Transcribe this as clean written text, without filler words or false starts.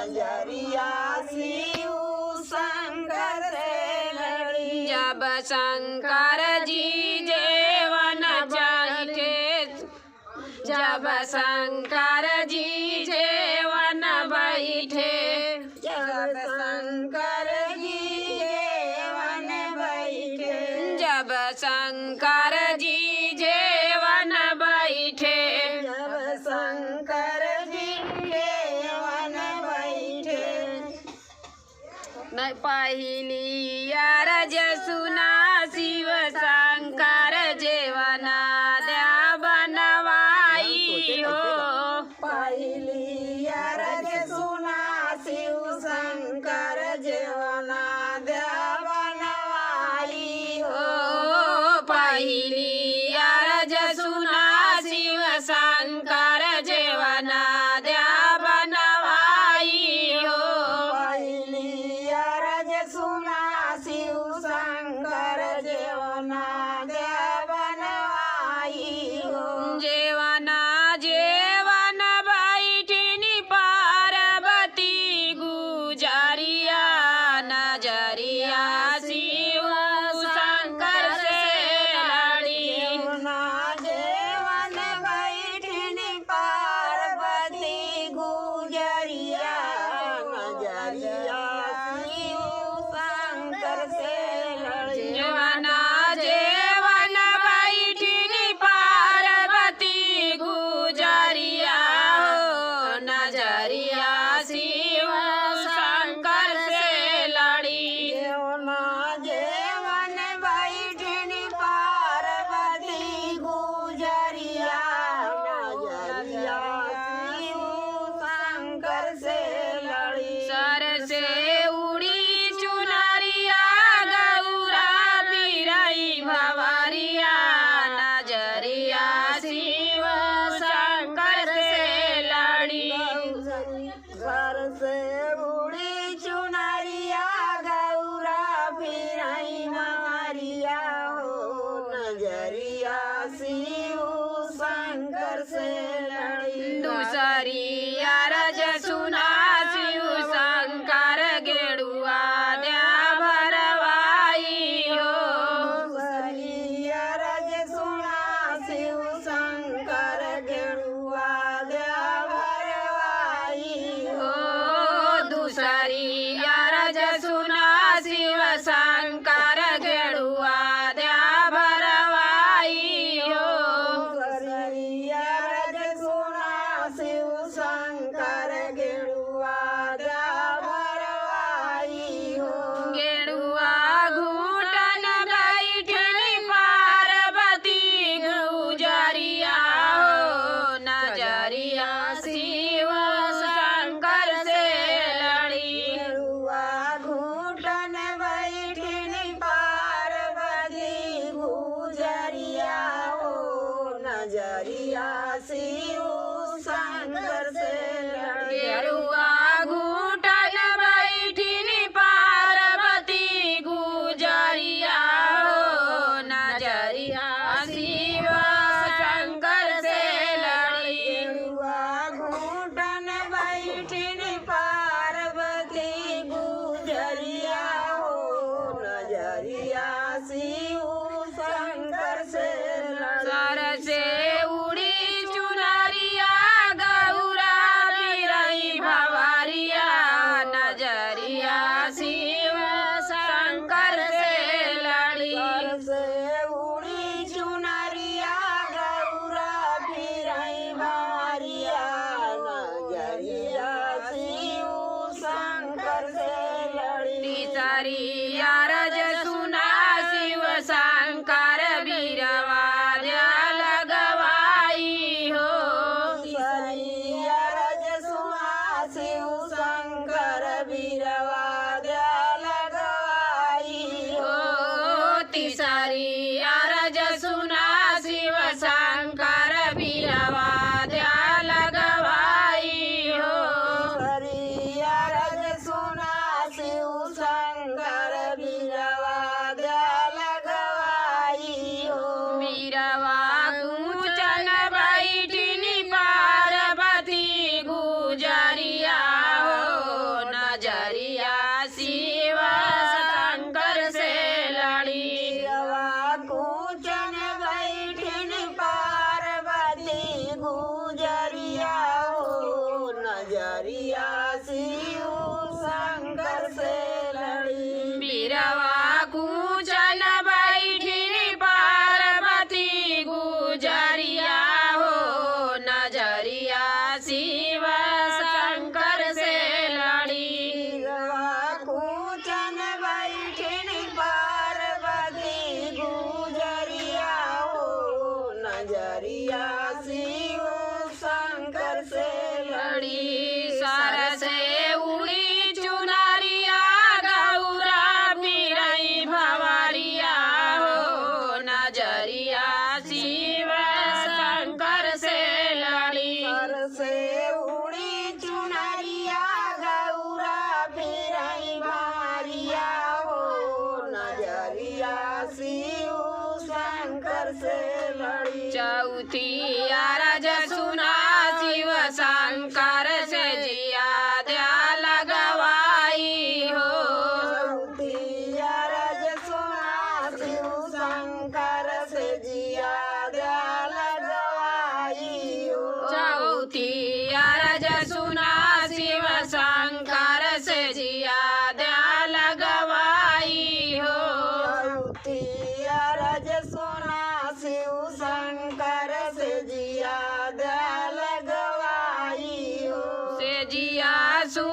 नजरिया शिव शंकर से लड़ी। जब शंकर जी जेवन बैठे, जब शंकर जी जेवन बैठे, जब शंकर जी जेवन बैठे, जब शंकर जी जेवन बैठे, जब शंकर जी जेवन बैठे। पहली अरज सुना शिव शंकर जेवना द्या बनवाई हो। पहली अरज सुना शिव शंकर जेवना द्या बनवाई हो। पहली अरज सुना शिव शंकर जेवना द्या बनवाई हो। पहली अरज सुना शिव शंकर जेवना द्या बनवाई हो। जेवना जेवन बैठिनी पार्वती गुजरिया, नजरिया शिव शंकर से लड़ी। जेवना जेवन बैठिनी पार्वती गुजरिया, नजरिया शिव शंकर से लड़ी। जेवना जेवन बैठिनी पार्वती गुजरिया हो, नजरिया शिव शंकर से लड़ी। जेवना जेवन बैठिनी पार्वती गुजरिया, नजरिया शिव शंकर से लड़ी। सर से उड़ी चुनरिया गौरा बिरई भवरिया, नजरिया शिव शंकर से लड़ी। घर से उड़ी चुनरिया गौरा फिरई मारिया हो, नजरिया शिव शंकर से लड़ी। दूसरी अरज सुना शिव शंकर गेड़ुआ द्या भरवाई हो। दूसरी अरज सुना शिव शंकर गेरुआ द्या भरवाई हो। दूसरी अरज सुना शिव शंकर गेड़ुआ द्या भरवाई हो। दूसरी अरज सुना शिव शंकर गेरुआ द्या भरवाई हो। गेड़ुआ घूटन बैठनी पार्वती गुजरिया हो, नजरिया शिव शंकर से लड़ी। गेरुआ घूटन बैठनी पार्वती गुजरिया हो, नजरिया शिव शंकर से लड़ी। गेरुआ घूटन बैठनी पार्वती गुजरिया हो, नजरिया शिव शंकर से लड़ी। गेरुआ घूटन बैठनी पार्वती गुजरिया हो, नजरिया शिव शंकर से लड़ी। सर से उड़ी चुनरिया गौरा बिरई भव औतिया रज सुना शिव शंकर से जिया दया लगवाई हो औतिया रज सुना शिव शंकर से जिया दया लगवाई हो से जिया सु